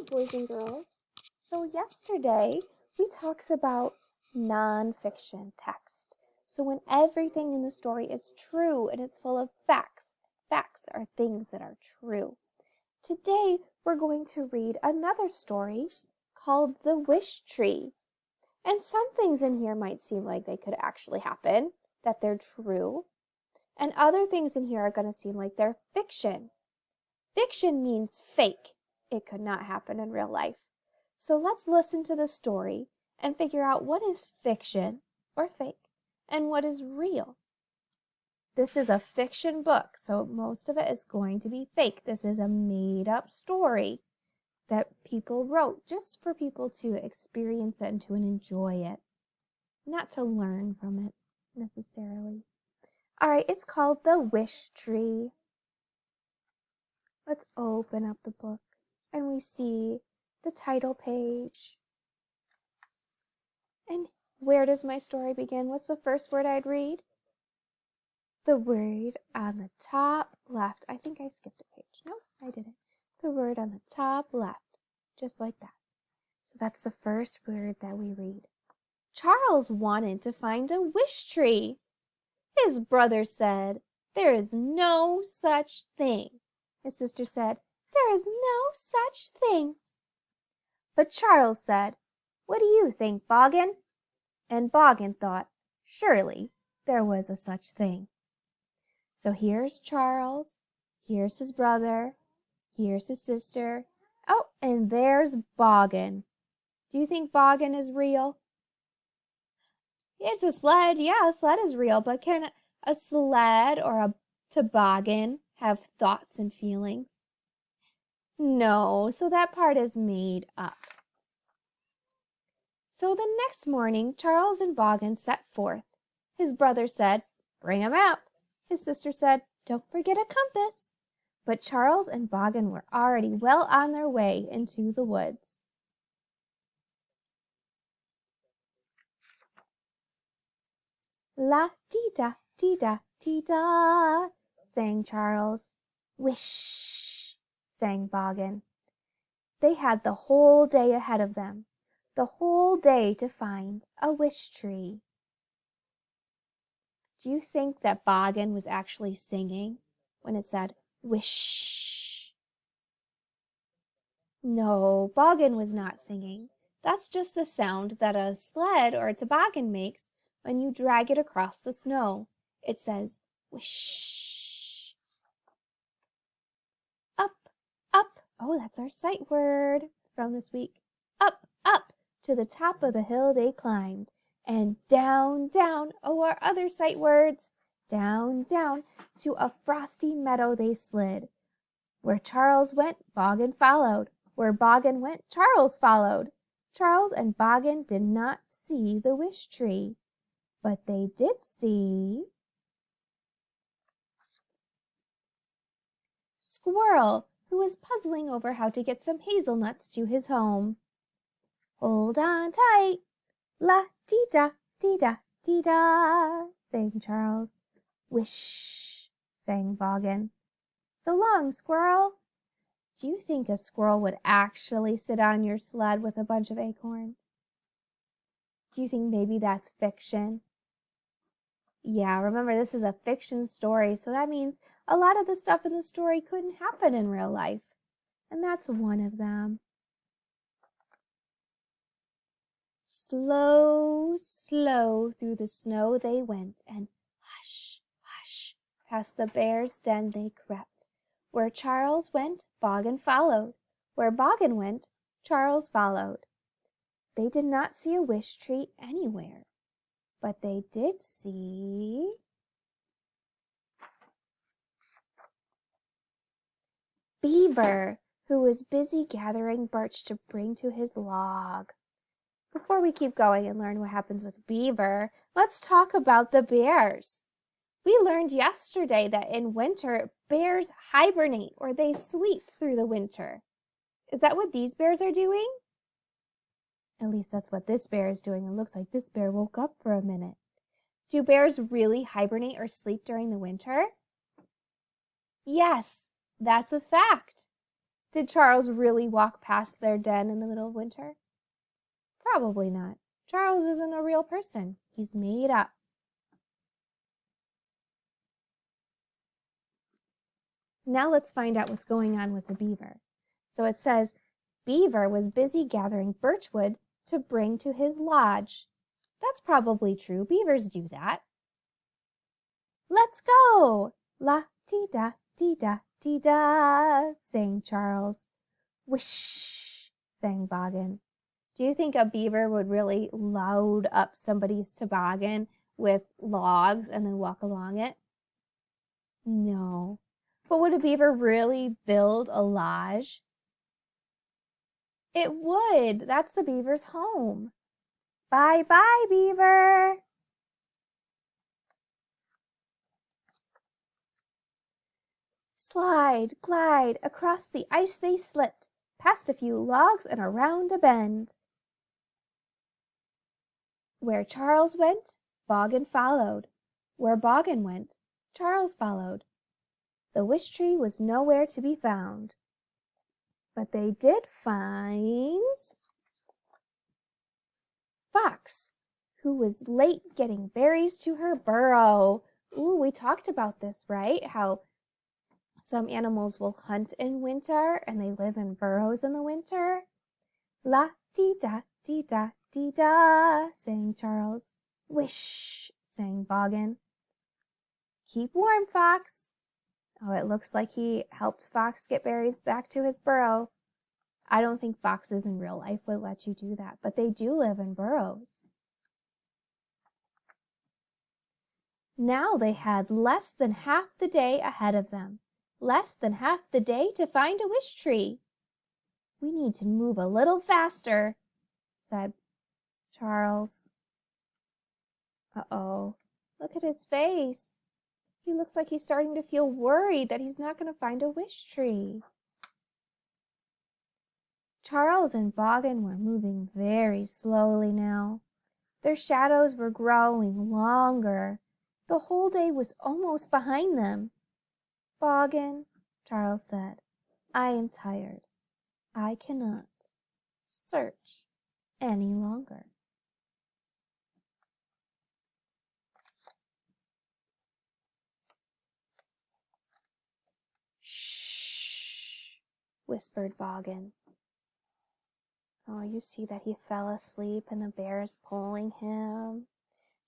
boys and girls. So yesterday we talked about nonfiction text. So when everything in the story is true and it's full of facts, facts are things that are true. Today we're going to read another story called The Wish Tree. And some things in here might seem like they could actually happen, that they're true. And other things in here are going to seem like they're fiction. Fiction means fake. It could not happen in real life. So let's listen to the story and figure out what is fiction or fake and what is real. This is a fiction book, so most of it is going to be fake. This is a made-up story that people wrote just for people to experience it and to enjoy it, not to learn from it necessarily. All right, it's called The Wish Tree. Let's open up the book and we see the title page. And where does my story begin? What's the first word I'd read? The word on the top left. I think I skipped a page. No, I didn't. The word on the top left, just like that. So that's the first word that we read. Charles wanted to find a wish tree. His brother said, "There is no such thing." His sister said, "There is no such thing." But Charles said, "What do you think, Boggin?" And Boggin thought, surely there was a such thing. So here's Charles, here's his brother, here's his sister. Oh, and there's Boggin. Do you think Boggin is real? It's a sled. Yeah, a sled is real, but can a sled or a toboggan have thoughts and feelings? No, so that part is made up. So the next morning, Charles and Boggin set forth. His brother said, "Bring a map." His sister said, "Don't forget a compass." But Charles and Boggin were already well on their way into the woods. La dee da dee da dee da, sang Charles. Wish, sang Boggin. They had the whole day ahead of them, the whole day to find a wish tree. Do you think that Boggin was actually singing when it said wish? No, Boggin was not singing. That's just the sound that a sled or a toboggan makes when you drag it across the snow. It says wish. Up, up. Oh, that's our sight word from this week. Up, up. To the top of the hill they climbed. And down, down. Oh, our other sight words. Down, down. To a frosty meadow they slid. Where Charles went, Boggin followed. Where Boggin went, Charles followed. Charles and Boggin did not see the wish tree, but they did see Squirrel, who was puzzling over how to get some hazelnuts to his home. Hold on tight. La dee da dee da dee da, sang Charles. Wish, sang Boggin. So long, Squirrel. Do you think a squirrel would actually sit on your sled with a bunch of acorns? Do you think maybe that's fiction? Yeah, remember this is a fiction story, so that means a lot of the stuff in the story couldn't happen in real life. And that's one of them. Slow, slow through the snow they went, and hush, hush, past the bear's den they crept. Where Charles went, Boggin followed. Where Boggin went, Charles followed. They did not see a wish tree anywhere, but they did see Beaver, who was busy gathering birch to bring to his log. Before we keep going and learn what happens with Beaver, let's talk about the bears. We learned yesterday that in winter, bears hibernate or they sleep through the winter. Is that what these bears are doing? At least that's what this bear is doing. It looks like this bear woke up for a minute. Do bears really hibernate or sleep during the winter? Yes, that's a fact. Did Charles really walk past their den in the middle of winter? Probably not. Charles isn't a real person. He's made up. Now let's find out what's going on with the beaver. So it says, Beaver was busy gathering birchwood to bring to his lodge. That's probably true. Beavers do that. Let's go! La-dee-da, dee-da, dee-da, sang Charles. Wish, sang Boggin. Do you think a beaver would really load up somebody's toboggan with logs and then walk along it? No. But would a beaver really build a lodge? It would. That's the beaver's home. Bye-bye, beaver. Slide, glide, across the ice they slipped, past a few logs and around a bend. Where Charles went, Boggin followed. Where Boggin went, Charles followed. The wish tree was nowhere to be found. But they did find Fox, who was late getting berries to her burrow. Ooh, we talked about this, right? How some animals will hunt in winter and they live in burrows in the winter. La-dee-da, dee-da, dee-da, sang Charles. Wish, sang Boggin. Keep warm, Fox. Oh, it looks like he helped Fox get berries back to his burrow. I don't think foxes in real life would let you do that, but they do live in burrows. Now they had less than half the day ahead of them. Less than half the day to find a wish tree. We need to move a little faster, said Charles. Uh-oh, look at his face. He looks like he's starting to feel worried that he's not going to find a wish tree. Charles and Boggin were moving very slowly now. Their shadows were growing longer. The whole day was almost behind them. Boggin, Charles said, I am tired. I cannot search any longer. Shh, whispered Boggin. Oh, you see that he fell asleep and the bear is pulling him.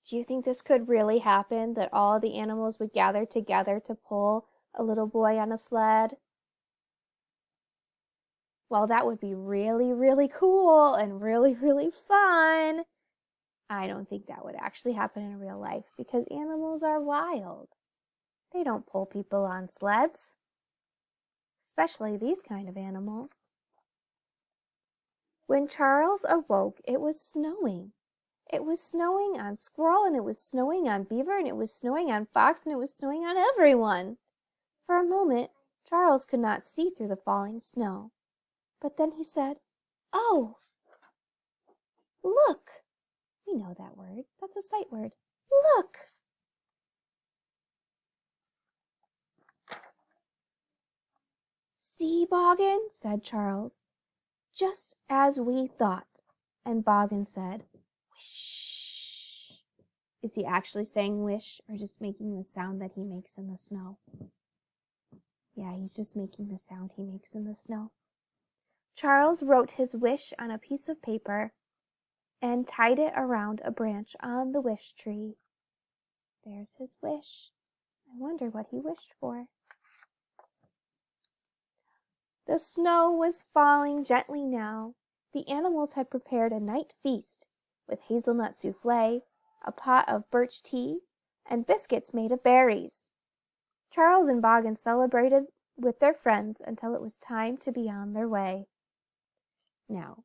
Do you think this could really happen, that all the animals would gather together to pull a little boy on a sled? Well, that would be really, really cool and really, really fun. I don't think that would actually happen in real life because animals are wild. They don't pull people on sleds, especially these kind of animals. When Charles awoke, it was snowing. It was snowing on Squirrel, and it was snowing on Beaver, and it was snowing on Fox, and it was snowing on everyone. For a moment, Charles could not see through the falling snow. But then he said, Oh, look! We know that word. That's a sight word. Look! See, Boggin, said Charles, just as we thought. And Boggin said, Wish. Is he actually saying wish or just making the sound that he makes in the snow? Yeah, he's just making the sound he makes in the snow. Charles wrote his wish on a piece of paper and tied it around a branch on the wish tree. There's his wish. I wonder what he wished for. The snow was falling gently now. The animals had prepared a night feast with hazelnut souffle, a pot of birch tea, and biscuits made of berries. Charles and Boggin celebrated with their friends until it was time to be on their way. Now,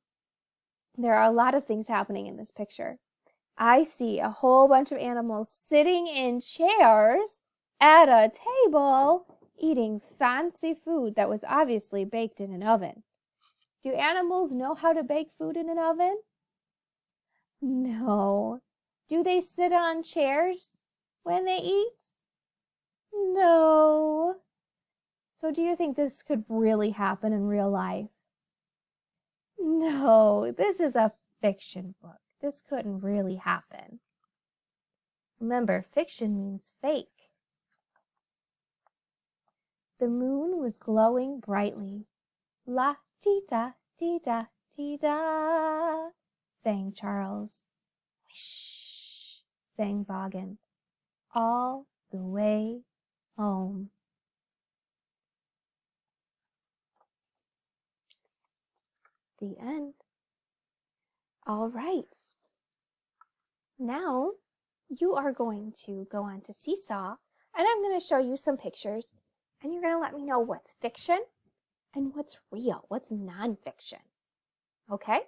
there are a lot of things happening in this picture. I see a whole bunch of animals sitting in chairs at a table eating fancy food that was obviously baked in an oven. Do animals know how to bake food in an oven? No. Do they sit on chairs when they eat? No. So do you think this could really happen in real life? No, this is a fiction book. This couldn't really happen. Remember, fiction means fake. The moon was glowing brightly. La ti da ti da ti da, sang Charles. Whoosh, sang Vaughan. All the way home. The end. All right. Now you are going to go on to Seesaw, and I'm going to show you some pictures, and you're going to let me know what's fiction and what's real, what's nonfiction. Okay?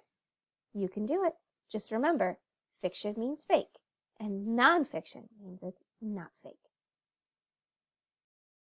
You can do it. Just remember, fiction means fake, and nonfiction means it's not fake.